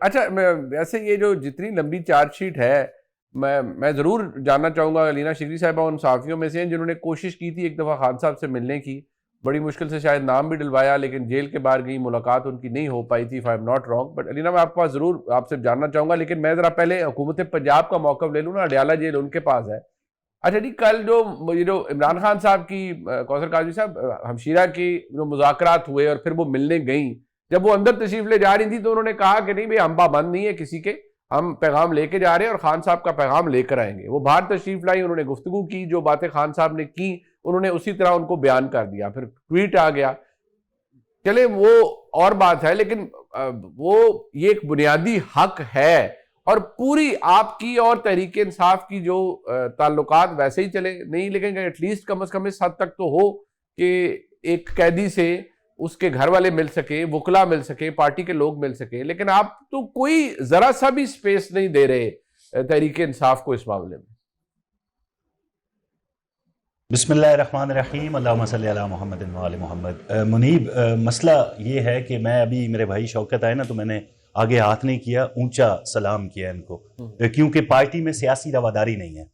अच्छा, वैसे ये जो जितनी लंबी चार्जशीट है, मैं ज़रूर जानना चाहूँगा, अलीना शिकरी साहिबा उन सहाफ़ियों में से हैं जिन्होंने कोशिश की थी एक दफ़ा खान साहब से मिलने की, बड़ी मुश्किल से शायद नाम भी डलवाया, लेकिन जेल के बाहर गई, मुलाकात उनकी नहीं हो पाई थी, if I am not wrong. But Alina, मैं आपके पास ज़रूर आपसे जानना चाहूँगा, लेकिन मैं ज़रा पहले हुकूमत पंजाब का मौक़िफ़ ले लूँ ना, अडयाला जेल उनके पास है। अच्छा जी, कल जो ये जो इमरान खान साहब की, कौसर काजमी साहब, हमशीरा की जो मुज़ाकरात हुए और फिर वो मिलने गईं, जब वो अंदर तशरीफ ले जा रही थी तो उन्होंने कहा कि नहीं भाई, हम पाबंद नहीं है किसी के, हम पैगाम लेके जा रहे हैं और खान साहब का पैगाम लेकर आएंगे। वो बाहर तशरीफ लाई, उन्होंने गुफ्तगू की, जो बातें खान साहब ने की उन्होंने उसी तरह उनको बयान कर दिया, फिर ट्वीट आ गया। चले वो और बात है, लेकिन वो ये एक बुनियादी हक है, और पूरी आपकी और तहरीक इंसाफ की जो ताल्लुकात वैसे ही चले नहीं, लेकिन एटलीस्ट कम से कम इस हद तक तो हो कि एक कैदी से उसके घर वाले मिल सके, वकला मिल सके, पार्टी के लोग मिल सके, लेकिन आप तो कोई जरा सा भी स्पेस नहीं दे रहे तहरीक इंसाफ को इस मामले में। बिस्मिल्लाहिर्रहमानिर्रहीम, अल्लाहुम्मा सल्ली अला मुहम्मदिन व आले मोहम्मद। मुनीब, मसला ये है कि मैं अभी, मेरे भाई शौकत आए ना, तो मैंने आगे हाथ नहीं किया, ऊंचा सलाम किया इनको, क्योंकि पार्टी में सियासी रवादारी नहीं है।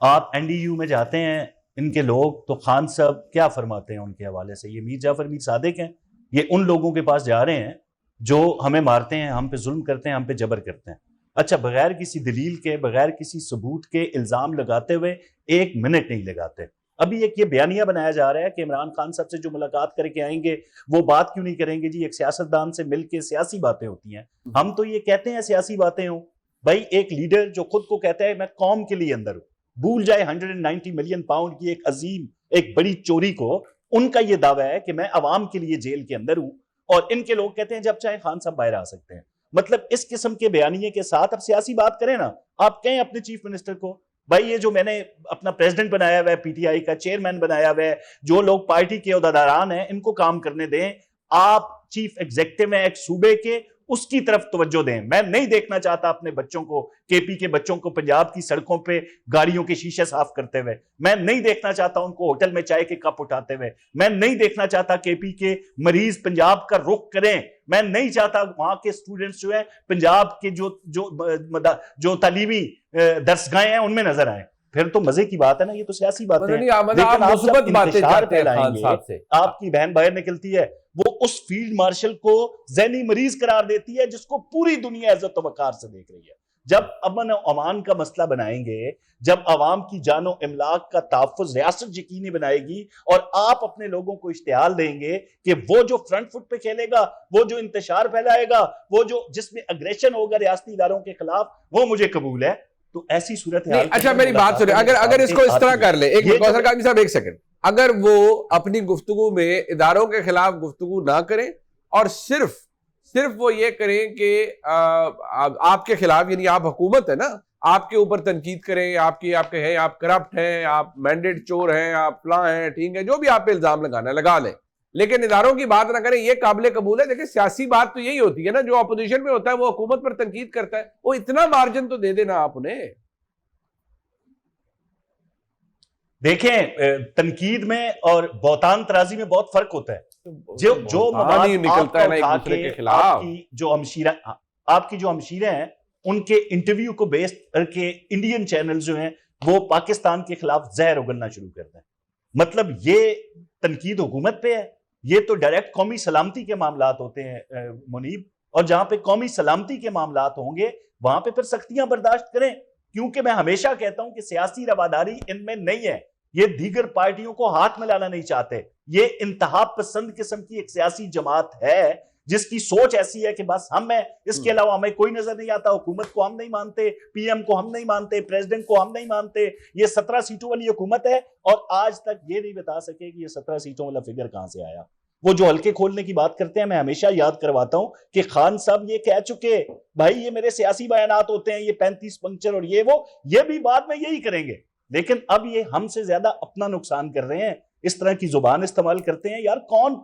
आप एनडीयू में जाते हैं, इनके लोग तो खान साहब क्या फरमाते हैं उनके हवाले से, ये मीर जाफर मीर सादिक हैं, ये उन लोगों के पास जा रहे हैं जो हमें मारते हैं, हम पे जुल्म करते हैं, हम पे जबर करते हैं। अच्छा, बगैर किसी दलील के, बगैर किसी सबूत के इल्जाम लगाते हुए 1 मिनट नहीं लगाते। अभी एक ये बयानिया बनाया जा रहा है कि इमरान खान साहब से जो मुलाकात करके आएंगे वो बात क्यों नहीं करेंगे जी, एक सियासतदान से मिलके सियासी बातें होती हैं। हम तो ये कहते हैं सियासी बातें हो भाई, एक लीडर जो खुद को कहता है मैं कौम के लिए अंदर हूं, भूल जाए 190 मिलियन पाउंड की एक अजीम, एक बड़ी चोरी को। उनका यह दावा है कि मैं अवाम के लिए जेल के अंदर हूं, और इनके लोग कहते हैं जब चाहे खान साहब बाहर आ सकते हैं। मतलब इस किस्म के बयानिए के साथ अब सियासी बात करें ना, आप कहें अपने चीफ मिनिस्टर को भाई ये जो मैंने अपना प्रेसिडेंट बनाया हुआ है, पीटीआई का चेयरमैन बनाया हुआ है, जो लोग पार्टी के ओहदेदारान हैं इनको काम करने दें। आप चीफ एग्जीक्यूटिव हैं एक सूबे के, उसकी तरफ तवज्जो दें। मैं नहीं देखना चाहता अपने बच्चों को, केपी के बच्चों को पंजाब की सड़कों पे गाड़ियों के शीशे साफ करते हुए, मैं नहीं देखना चाहता उनको होटल में चाय के कप उठाते हुए, मैं नहीं देखना चाहता केपी के मरीज पंजाब का रुख करें, मैं नहीं चाहता वहां के स्टूडेंट्स जो है पंजाब के जो तालीमी दरसगाहें हैं उनमें नजर आए। फिर तो मजे की बात है ना, ये तो सियासी बातें हैं। लेकिन आप मुस्बत बातें चाहते हैं खान साहब से, आपकी बहन बाहर निकलती है, वो उस फील्ड मार्शल को जहनी मरीज करार देती है जिसको पूरी दुनिया इज्जत व वकार से देख रही है। जब अमन अमान का मसला बनाएंगे, जब अवाम की जानो इमलाक का तहफ्फुज़ रियासत यकीनी बनाएगी, और आप अपने लोगों को इश्तिहार देंगे कि वो जो फ्रंट फुट पे खेलेगा, वो जो इंतशार फैलाएगा, वो जो जिसमें अग्रेशन होगा रियासती इदारों के खिलाफ, वो मुझे कबूल है। तो ऐसी सूरत है। अच्छा, मेरी बात सुनिए, अगर इसको इस तरह कर ले, एक कौसर काज़मी साहब, एक सेकंड, अगर वो अपनी गुफ्तगू में इदारों के खिलाफ गुफ्तगू ना करें और सिर्फ वो ये करें कि आपके खिलाफ, यानी आप हुकूमत है ना, आपके ऊपर तनकीद करें, आपके हैं, आप करप्ट हैं, आप मैंडेट चोर हैं, आप फलां हैं, ठीक है, जो भी आप पे इल्जाम लगाना है लगा लें, लेकिन इदारों की बात ना करें, ये काबिल कबूल है। देखिए, सियासी बात तो यही होती है ना, जो अपोजिशन में होता है वो हुकूमत पर तनकीद करता है, वो इतना मार्जिन तो दे देना आप उन्हें। देखें, तनकीद में और बौतान तराजी में बहुत फर्क होता है। जो मवाद निकलता है ना एक दूसरे के खिलाफ, आपकी जो हमशीरे हैं उनके इंटरव्यू को बेस करके इंडियन चैनल जो हैं वो पाकिस्तान के खिलाफ जहर उगलना शुरू करते हैं। मतलब ये तनकीद हुकूमत पे है, ये तो डायरेक्ट कौमी सलामती के मामलात होते हैं मुनीब, और जहां पे कौमी सलामती के मामलात होंगे वहां पे फिर सख्तियां बर्दाश्त करें। क्योंकि मैं हमेशा कहता हूं कि सियासी रवादारी इनमें नहीं है, ये दीगर पार्टियों को हाथ में लाना नहीं चाहते, ये इंतहा पसंद किस्म की एक सियासी जमात है जिसकी सोच ऐसी है कि बस हम हैं, इसके अलावा हमें कोई नजर नहीं आता। हुकूमत को हम नहीं मानते, पीएम को हम नहीं मानते, प्रेसिडेंट को हम नहीं मानते। ये 17 सीटों वाली हुकूमत है, और आज तक ये नहीं बता सके कि ये 17 सीटों वाला फिगर कहां से आया। वो जो हल्के खोलने की बात करते हैं, मैं हमेशा याद करवाता हूं कि खान साहब ये कह चुके, भाई ये मेरे सियासी बयानात होते हैं, ये 35 पंक्चर और ये भी बाद में यही करेंगे। लेकिन अब ये हमसे ज्यादा अपना नुकसान कर रहे हैं, इस तरह की जुबान इस्तेमाल करते हैं। यार, कौन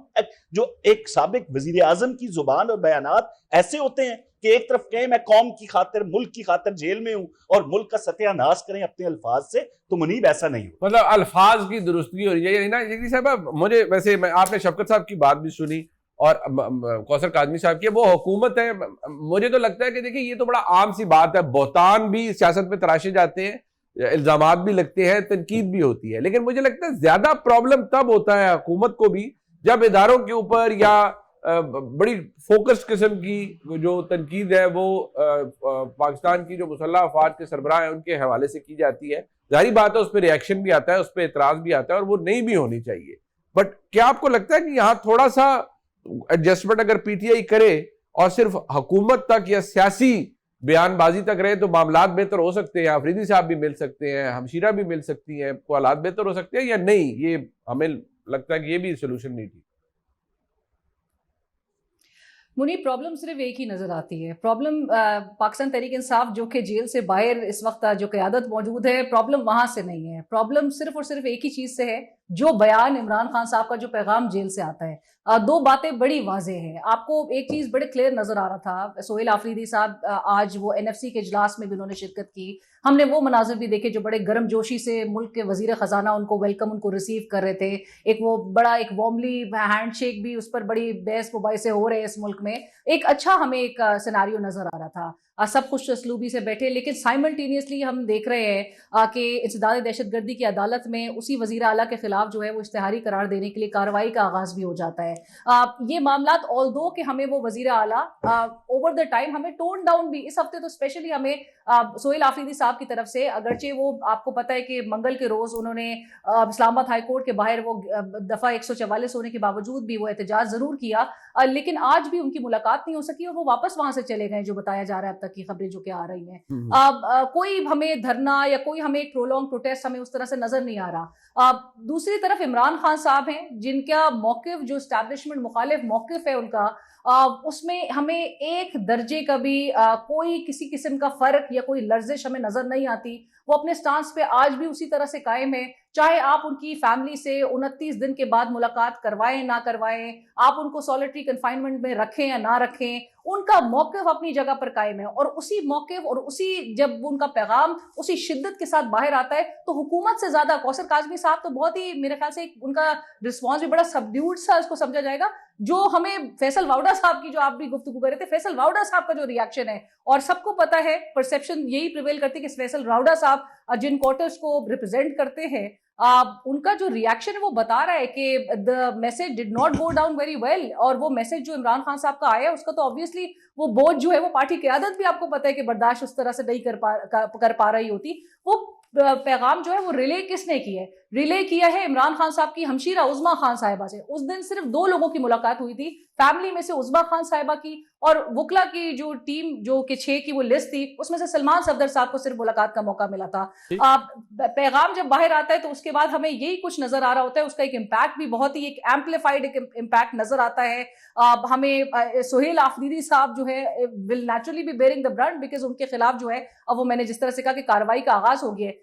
जो एक साबिक वजीर आजम की जुबान और बयानात ऐसे होते हैं कि एक तरफ कहें मैं कौम की खातिर, मुल्क की खातिर जेल में हूं, और मुल्क का सत्यानाश करें अपने अल्फाज से, तो मुनीब ऐसा नहीं हो। मतलब अल्फाज की दुरुस्तगी हो रही है ना। साहब, मुझे वैसे आपने शफकत साहब की बात भी सुनी, और कौसर काजमी साहब की, वो हुकूमत है। मुझे तो लगता है कि देखिए ये तो बड़ा आम सी बात है, बहतान भी सियासत में तराशे जाते हैं, इल्जामात भी लगते हैं, तनकीद भी होती है, लेकिन मुझे लगता है ज्यादा प्रॉब्लम तब होता है हुकूमत को भी जब इदारों के ऊपर या बड़ी फोकस किस्म की जो तनकीद है वो पाकिस्तान की जो मुसल्लह अफवाज के सरबराह हैं उनके हवाले से की जाती है। जाहिर बात है उस पर रिएक्शन भी आता है, उस पर एतराज भी आता है, और वो नहीं भी होनी चाहिए। बट क्या आपको लगता है कि यहाँ थोड़ा सा एडजस्टमेंट अगर पीटीआई करे और सिर्फ हुकूमत तक या सियासी बयानबाजी तक रहे तो मामलात बेहतर हो सकते हैं? अफरीदी साहब भी मिल सकते हैं, हमशीरा भी मिल सकती हैं, तो हालात बेहतर हो सकते हैं या नहीं? ये हमें लगता है कि ये भी सोल्यूशन नहीं थी। मुनीब, प्रॉब्लम सिर्फ एक ही नजर आती है। प्रॉब्लम पाकिस्तान तहरीक इंसाफ जो कि जेल से बाहर इस वक्त जो क़यादत मौजूद है, प्रॉब्लम वहां से नहीं है। प्रॉब्लम सिर्फ और सिर्फ एक ही चीज से है, जो बयान इमरान खान साहब का जो पैगाम जेल से आता है। दो बातें बड़ी वाज़ेह हैं। आपको एक चीज बड़े क्लियर नजर आ रहा था, सोहेल आफरीदी साहब आज वो एनएफसी के इजलास में भी उन्होंने शिरकत की। हमने वो मनाजिर भी देखे जो बड़े गर्म जोशी से मुल्क के वजीर खजाना उनको वेलकम, उनको रिसीव कर रहे थे। एक वो बड़ा एक वार्मली हैंड शेक भी, उस पर बड़ी बहस मुबाहिसे हो रहे हैं इस मुल्क में। एक अच्छा हमें एक सिनारियो नजर आ रहा था, सब कुछ असलूबी से बैठे। लेकिन साइमल्टेनियसली हम देख रहे हैं कि इंसदाद दहशतगर्दी की अदालत में उसी वजीर आला के खिलाफ जो है वो इश्तिहारी करार देने के लिए कार्रवाई का आगाज भी हो जाता है। ये मामला ऑल्दो कि हमें वो वजीर आला ओवर द टाइम हमें टोन डाउन भी, इस हफ्ते तो स्पेशली हमें सोहेल आफरीदी साहब की तरफ से, अगरचे वो आपको पता है कि मंगल के रोज उन्होंने इस्लामाबाद हाई कोर्ट के बाहर वो दफा 144 होने के बावजूद भी वो एहतजाज जरूर किया, लेकिन आज भी उनकी मुलाकात नहीं हो सकी और वो वापस वहां से चले गए, जो बताया जा रहा है अब तक की खबरें जो कि आ रही हैं। कोई हमें धरना या कोई हमें एक प्रोलॉन्ग प्रोटेस्ट हमें उस तरह से नजर नहीं आ रहा। दूसरी तरफ इमरान खान साहब हैं जिनका मौकिफ, जो एस्टैब्लिशमेंट मुखालिफ मौकिफ है उनका, उसमें हमें एक दर्जे का भी कोई किसी किस्म का फर्क या कोई लर्जिश हमें नजर नहीं आती। वो अपने स्टांस पे आज भी उसी तरह से कायम है, चाहे आप उनकी फैमिली से 29 दिन के बाद मुलाकात करवाएं ना करवाएं, आप उनको सॉलिटरी कन्फाइनमेंट में रखें या ना रखें, उनका मौकिफ अपनी जगह पर कायम है। और उसी मौकिफ और उसी जब उनका पैगाम उसी शिद्दत के साथ बाहर आता है तो हुकूमत से ज्यादा कौसर काजमी साहब तो बहुत ही, मेरे ख्याल से उनका रिस्पॉन्स भी बड़ा सबड्यूड सा इसको समझा जाएगा। जो हमें फैसल वाउडा साहब की, जो आप भी गुफ्तगू कर रहे थे, फैसल वाउडा साहब का जो रिएक्शन है, और सबको पता है, परसेप्शन यही प्रिवेल करती है कि फैसल वाउडा साहब जिन क्वार्टर्स को रिप्रेजेंट करते हैं, उनका जो रिएक्शन है वो बता रहा है कि the message did not go down very well. और वो मैसेज जो इमरान खान साहब का आया है उसका तो ऑब्वियसली वो बोझ जो है वो पार्टी क़यादत भी आपको पता है कि बर्दाश्त उस तरह से नहीं कर पा रही होती। वो पैगाम जो है वो रिले किसने किया है? रिले किया है इमरान खान साहब की हमशीरा उज़्मा खान साहिबा से। उस दिन सिर्फ 2 लोगों की मुलाकात हुई थी, फैमिली में से उज़्मा खान साहिबा की, और वकला की जो टीम जो कि 6 की वो लिस्ट थी उसमें से सलमान सफदर साहब को सिर्फ मुलाकात का मौका मिला था। पैगाम जब बाहर आता है तो उसके बाद हमें यही कुछ नजर आ रहा होता है, उसका एक इम्पैक्ट भी बहुत ही एक एम्पलीफाइड इम्पैक्ट नजर आता है। हमें सोहेल आफरीदी साहब जो है will naturally be bearing the brunt, because उनके खिलाफ जो है अब वो, मैंने जिस तरह से कहा कि कार्रवाई का आगाज हो गया है।